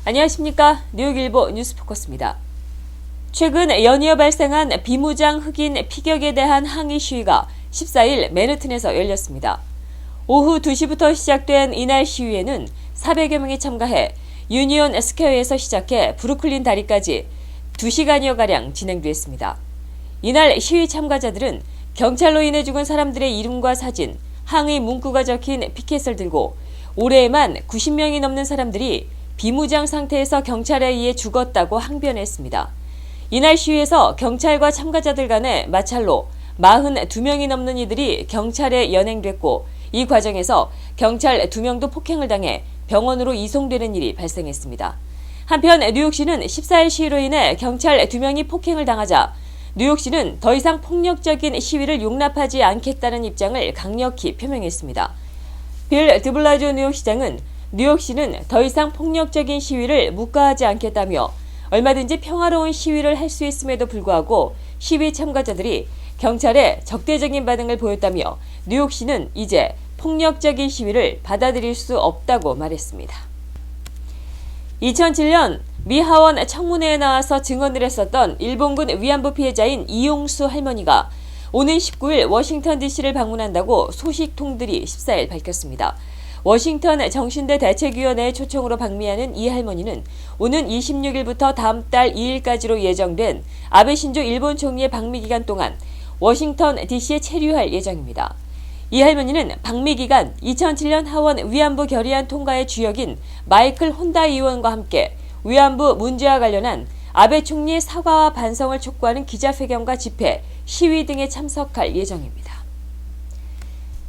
안녕하십니까. 뉴욕일보 뉴스포커스입니다. 최근 연이어 발생한 비무장 흑인 피격에 대한 항의 시위가 14일 맨해튼에서 열렸습니다. 오후 2시부터 시작된 이날 시위에는 400여 명이 참가해 유니온 스퀘어에서 시작해 브루클린 다리까지 2시간여가량 진행됐습니다. 이날 시위 참가자들은 경찰로 인해 죽은 사람들의 이름과 사진, 항의 문구가 적힌 피켓을 들고 올해에만 90명이 넘는 사람들이 비무장 상태에서 경찰에 의해 죽었다고 항변했습니다. 이날 시위에서 경찰과 참가자들 간의 마찰로 42명이 넘는 이들이 경찰에 연행됐고 이 과정에서 경찰 2명도 폭행을 당해 병원으로 이송되는 일이 발생했습니다. 한편 뉴욕시는 14일 시위로 인해 경찰 2명이 폭행을 당하자 뉴욕시는 더 이상 폭력적인 시위를 용납하지 않겠다는 입장을 강력히 표명했습니다. 빌 드블라지오 뉴욕시장은 뉴욕시는 더 이상 폭력적인 시위를 묵과하지 않겠다며 얼마든지 평화로운 시위를 할 수 있음에도 불구하고 시위 참가자들이 경찰에 적대적인 반응을 보였다며 뉴욕시는 이제 폭력적인 시위를 받아들일 수 없다고 말했습니다. 2007년 미 하원 청문회에 나와서 증언을 했었던 일본군 위안부 피해자인 이용수 할머니가 오는 19일 워싱턴 DC를 방문한다고 소식통들이 14일 밝혔습니다. 워싱턴 정신대 대책위원회의 초청으로 방미하는 이 할머니는 오는 26일부터 다음 달 2일까지로 예정된 아베 신조 일본 총리의 방미 기간 동안 워싱턴 DC에 체류할 예정입니다. 이 할머니는 방미 기간 2007년 하원 위안부 결의안 통과의 주역인 마이클 혼다 의원과 함께 위안부 문제와 관련한 아베 총리의 사과와 반성을 촉구하는 기자회견과 집회, 시위 등에 참석할 예정입니다.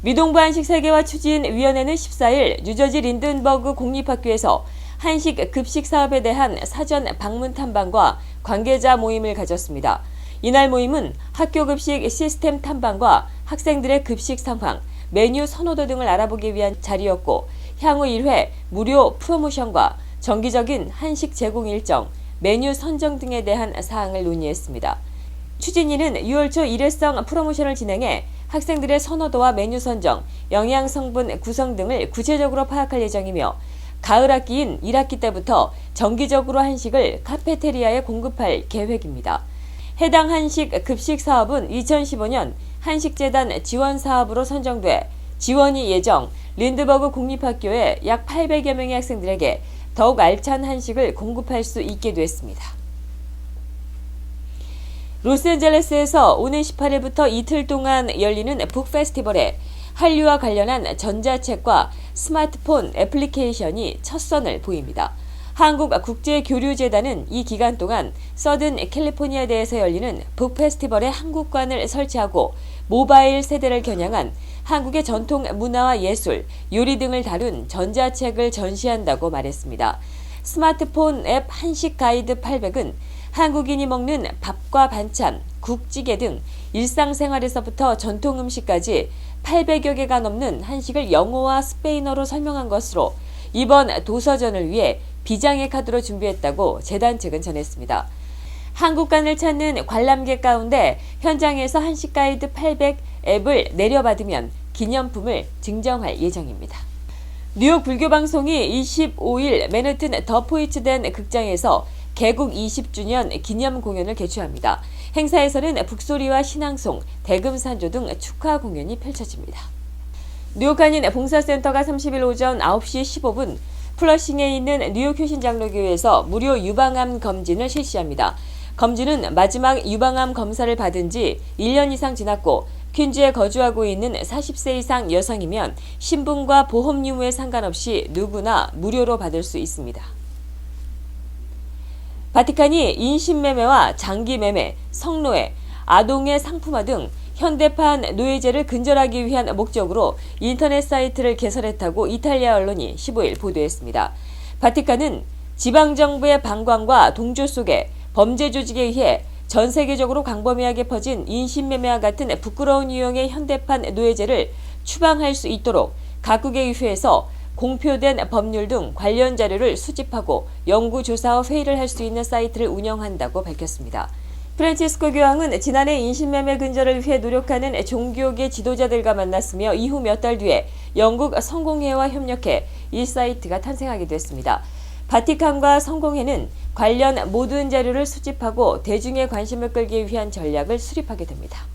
미동부 한식세계화 추진위원회는 14일 뉴저지 린든버그 공립학교에서 한식 급식 사업에 대한 사전 방문 탐방과 관계자 모임을 가졌습니다. 이날 모임은 학교 급식 시스템 탐방과 학생들의 급식 상황, 메뉴 선호도 등을 알아보기 위한 자리였고 향후 1회 무료 프로모션과 정기적인 한식 제공 일정, 메뉴 선정 등에 대한 사항을 논의했습니다. 추진위는 6월 초 일회성 프로모션을 진행해 학생들의 선호도와 메뉴 선정, 영양 성분 구성 등을 구체적으로 파악할 예정이며 가을 학기인 1학기 때부터 정기적으로 한식을 카페테리아에 공급할 계획입니다. 해당 한식 급식 사업은 2015년 한식재단 지원 사업으로 선정돼 지원이 예정 린드버그 공립학교에 약 800여 명의 학생들에게 더욱 알찬 한식을 공급할 수 있게 됐습니다. 로스앤젤레스에서 오는 18일부터 이틀 동안 열리는 북 페스티벌에 한류와 관련한 전자책과 스마트폰 애플리케이션이 첫 선을 보입니다. 한국국제교류재단은 이 기간 동안 서든 캘리포니아대에서 열리는 북 페스티벌에 한국관을 설치하고 모바일 세대를 겨냥한 한국의 전통 문화와 예술, 요리 등을 다룬 전자책을 전시한다고 말했습니다. 스마트폰 앱 한식 가이드 800은 한국인이 먹는 밥과 반찬, 국찌개 등 일상생활에서부터 전통 음식까지 800여 개가 넘는 한식을 영어와 스페인어로 설명한 것으로 이번 도서전을 위해 비장의 카드로 준비했다고 재단 측은 전했습니다. 한국관을 찾는 관람객 가운데 현장에서 한식 가이드 800 앱을 내려받으면 기념품을 증정할 예정입니다. 뉴욕 불교방송이 25일 맨해튼 더 포이츠된 극장에서 개국 20주년 기념 공연을 개최합니다. 행사에서는 북소리와 신앙송, 대금산조 등 축하 공연이 펼쳐집니다. 뉴욕 한인 봉사센터가 30일 오전 9시 15분 플러싱에 있는 뉴욕 효신장로교회에서 무료 유방암 검진을 실시합니다. 검진은 마지막 유방암 검사를 받은 지 1년 이상 지났고 퀸즈에 거주하고 있는 40세 이상 여성이면 신분과 보험 유무에 상관없이 누구나 무료로 받을 수 있습니다. 바티칸이 인신매매와 장기매매, 성노예, 아동의 상품화 등 현대판 노예제를 근절하기 위한 목적으로 인터넷 사이트를 개설했다고 이탈리아 언론이 15일 보도했습니다. 바티칸은 지방정부의 방관과 동조 속에 범죄 조직에 의해 전 세계적으로 광범위하게 퍼진 인신매매와 같은 부끄러운 유형의 현대판 노예제를 추방할 수 있도록 각국의 의회에서 공표된 법률 등 관련 자료를 수집하고 연구조사와 회의를 할 수 있는 사이트를 운영한다고 밝혔습니다. 프란치스코 교황은 지난해 인신매매 근절을 위해 노력하는 종교계 지도자들과 만났으며 이후 몇 달 뒤에 영국 성공회와 협력해 이 사이트가 탄생하게 됐습니다. 바티칸과 성공회는 관련 모든 자료를 수집하고 대중의 관심을 끌기 위한 전략을 수립하게 됩니다.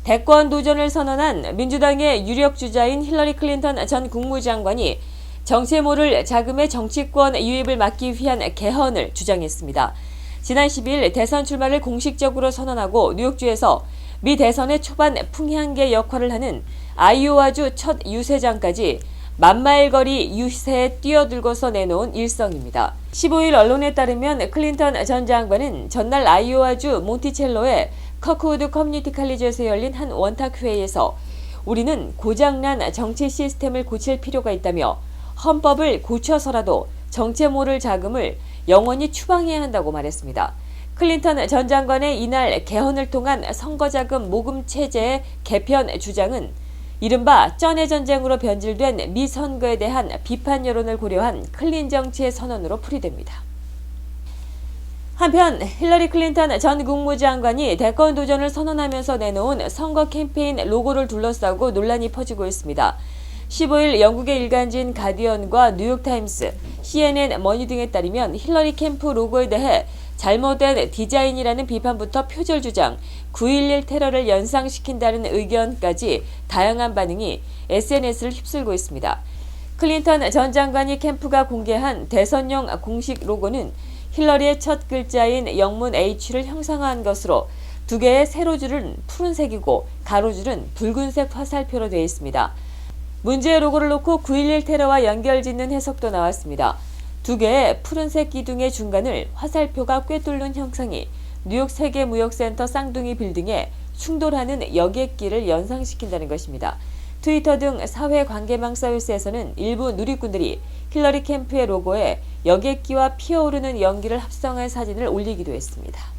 대권 도전을 선언한 민주당의 유력 주자인 힐러리 클린턴 전 국무장관이 정체모를 자금의 정치권 유입을 막기 위한 개헌을 주장했습니다. 지난 10일 대선 출마를 공식적으로 선언하고 뉴욕주에서 미 대선의 초반 풍향계 역할을 하는 아이오와주 첫 유세장까지 만마일 거리 유세에 뛰어들고서 내놓은 일성입니다. 15일 언론에 따르면 클린턴 전 장관은 전날 아이오와주 몬티첼로의 커크우드 커뮤니티 칼리지에서 열린 한 원탁회의에서 우리는 고장난 정치 시스템을 고칠 필요가 있다며 헌법을 고쳐서라도 정체모를 자금을 영원히 추방해야 한다고 말했습니다. 클린턴 전 장관의 이날 개헌을 통한 선거자금 모금 체제의 개편 주장은 이른바 쩐의 전쟁으로 변질된 미 선거에 대한 비판 여론을 고려한 클린 정치의 선언으로 풀이됩니다. 한편 힐러리 클린턴 전 국무장관이 대권 도전을 선언하면서 내놓은 선거 캠페인 로고를 둘러싸고 논란이 퍼지고 있습니다. 15일 영국의 일간지인 가디언과 뉴욕타임스, CNN, 머니 등에 따르면 힐러리 캠프 로고에 대해 잘못된 디자인이라는 비판부터 표절 주장, 9.11 테러를 연상시킨다는 의견까지 다양한 반응이 SNS를 휩쓸고 있습니다. 클린턴 전 장관이 캠프가 공개한 대선용 공식 로고는 힐러리의 첫 글자인 영문 H를 형상화한 것으로 두 개의 세로줄은 푸른색이고 가로줄은 붉은색 화살표로 되어 있습니다. 문제의 로고를 놓고 9.11 테러와 연결짓는 해석도 나왔습니다. 두 개의 푸른색 기둥의 중간을 화살표가 꿰뚫는 형상이 뉴욕 세계무역센터 쌍둥이 빌딩에 충돌하는 여객기를 연상시킨다는 것입니다. 트위터 등 사회관계망 서비스에서는 일부 누리꾼들이 힐러리 캠프의 로고에 여객기와 피어오르는 연기를 합성한 사진을 올리기도 했습니다.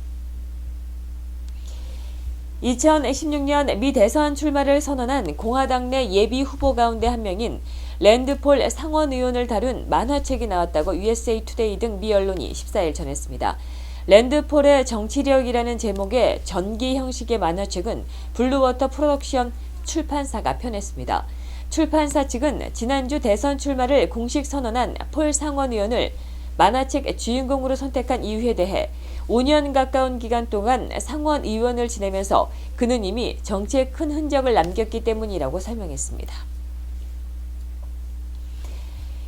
2016년 미 대선 출마를 선언한 공화당 내 예비 후보 가운데 한 명인 랜드폴 상원 의원을 다룬 만화책이 나왔다고 USA 투데이 등 미 언론이 14일 전했습니다. 랜드폴의 정치력이라는 제목의 전기 형식의 만화책은 블루워터 프로덕션 출판사가 펴냈습니다. 출판사 측은 지난주 대선 출마를 공식 선언한 폴 상원 의원을 만화책 주인공으로 선택한 이유에 대해 5년 가까운 기간 동안 상원 의원을 지내면서 그는 이미 정치에 큰 흔적을 남겼기 때문이라고 설명했습니다.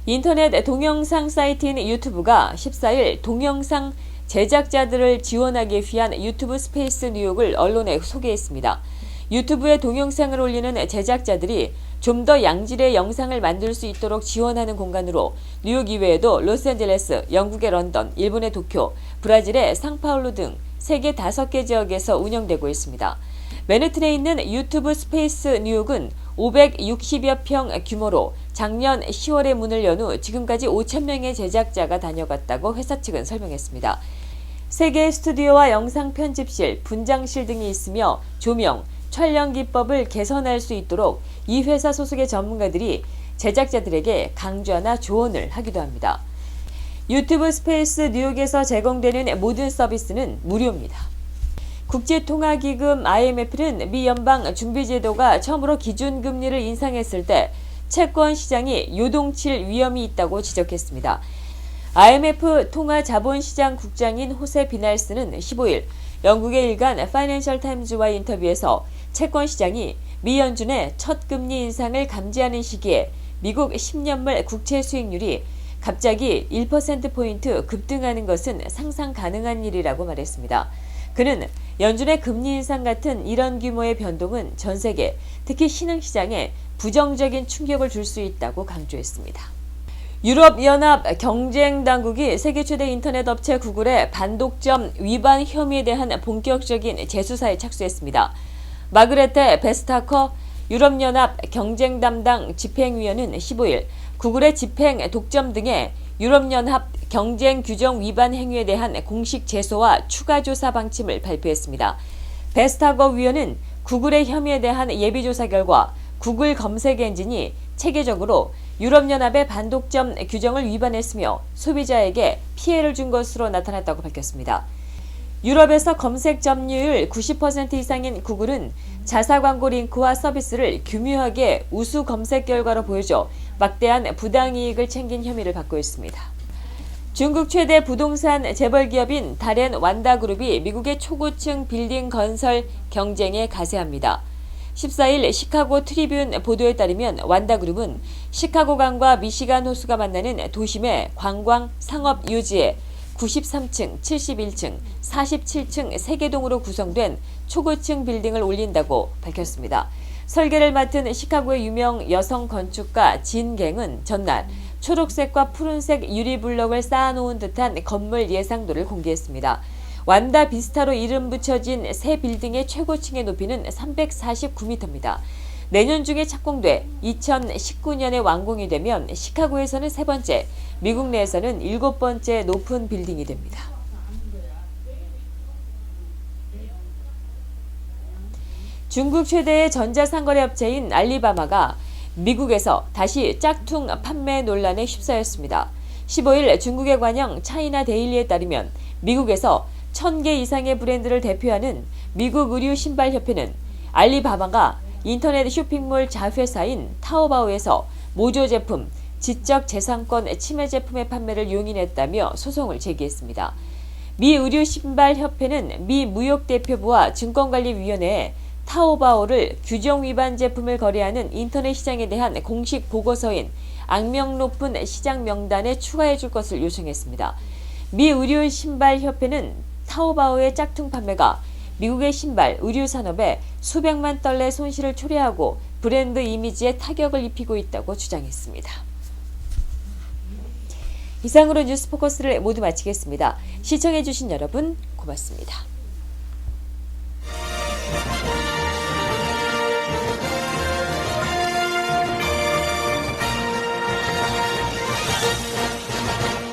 인터넷 동영상 사이트인 유튜브가 14일 동영상 제작자들을 지원하기 위한 유튜브 스페이스 뉴욕을 언론에 소개했습니다. 유튜브에 동영상을 올리는 제작자들이 좀 더 양질의 영상을 만들 수 있도록 지원하는 공간으로 뉴욕 이외에도 로스앤젤레스, 영국의 런던, 일본의 도쿄, 브라질의 상파울루 등 세계 5개 지역에서 운영되고 있습니다. 맨해튼에 있는 유튜브 스페이스 뉴욕은 560여 평 규모로 작년 10월에 문을 연 후 지금까지 5,000명의 제작자가 다녀갔다고 회사 측은 설명했습니다. 3개의 스튜디오와 영상 편집실, 분장실 등이 있으며 조명, 촬영 기법을 개선할 수 있도록 이 회사 소속의 전문가들이 제작자들에게 강좌나 조언을 하기도 합니다. 유튜브 스페이스 뉴욕에서 제공되는 모든 서비스는 무료입니다. 국제통화기금 IMF는 미 연방준비제도가 처음으로 기준금리를 인상했을 때 채권 시장이 요동칠 위험이 있다고 지적했습니다. IMF 통화자본시장 국장인 호세 비날스는 15일 영국의 일간 파이낸셜 타임즈와의 인터뷰에서 채권 시장이 미 연준의 첫 금리 인상을 감지하는 시기에 미국 10년물 국채 수익률이 갑자기 1%포인트 급등하는 것은 상상 가능한 일이라고 말했습니다. 그는 연준의 금리 인상 같은 이런 규모의 변동은 전 세계, 특히 신흥시장에 부정적인 충격을 줄 수 있다고 강조했습니다. 유럽연합 경쟁당국이 세계 최대 인터넷 업체 구글의 반독점 위반 혐의에 대한 본격적인 재수사에 착수했습니다. 마그레테 베스타커 유럽연합 경쟁담당 집행위원은 15일 구글의 집행, 독점 등의 유럽연합 경쟁규정 위반 행위에 대한 공식 제소와 추가 조사 방침을 발표했습니다. 베스타거 위원은 구글의 혐의에 대한 예비조사 결과 구글 검색 엔진이 체계적으로 유럽연합의 반독점 규정을 위반했으며 소비자에게 피해를 준 것으로 나타났다고 밝혔습니다. 유럽에서 검색 점유율 90% 이상인 구글은 자사 광고 링크와 서비스를 교묘하게 우수 검색 결과로 보여줘 막대한 부당이익을 챙긴 혐의를 받고 있습니다. 중국 최대 부동산 재벌 기업인 다롄 완다그룹이 미국의 초고층 빌딩 건설 경쟁에 가세합니다. 14일 시카고 트리뷴 보도에 따르면 완다그룹은 시카고강과 미시간 호수가 만나는 도심의 관광 상업 유지에 93층, 71층, 47층 3개 동으로 구성된 초고층 빌딩을 올린다고 밝혔습니다. 설계를 맡은 시카고의 유명 여성 건축가 진 갱은 전날 초록색과 푸른색 유리블럭을 쌓아놓은 듯한 건물 예상도를 공개했습니다. 완다 비스타로 이름 붙여진 새 빌딩의 최고층의 높이는 349m입니다. 내년 중에 착공돼 2019년에 완공이 되면 시카고에서는 3번째, 미국 내에서는 7번째 높은 빌딩이 됩니다. 중국 최대의 전자상거래 업체인 알리바바가 미국에서 다시 짝퉁 판매 논란에 휩싸였습니다. 15일 중국의 관영 차이나 데일리에 따르면 미국에서 1000개 이상의 브랜드를 대표하는 미국 의류 신발 협회는 알리바바가 인터넷 쇼핑몰 자회사인 타오바오에서 모조 제품, 지적 재산권 침해 제품의 판매를 용인했다며 소송을 제기했습니다. 미 의류 신발 협회는 미 무역대표부와 증권관리위원회에 타오바오를 규정 위반 제품을 거래하는 인터넷 시장에 대한 공식 보고서인 악명 높은 시장 명단에 추가해 줄 것을 요청했습니다. 미 의류 신발 협회는 타오바오의 짝퉁 판매가 미국의 신발, 의류 산업에 수백만 달러의 손실을 초래하고 브랜드 이미지에 타격을 입히고 있다고 주장했습니다. 이상으로 뉴스 포커스를 모두 마치겠습니다. 시청해주신 여러분 고맙습니다.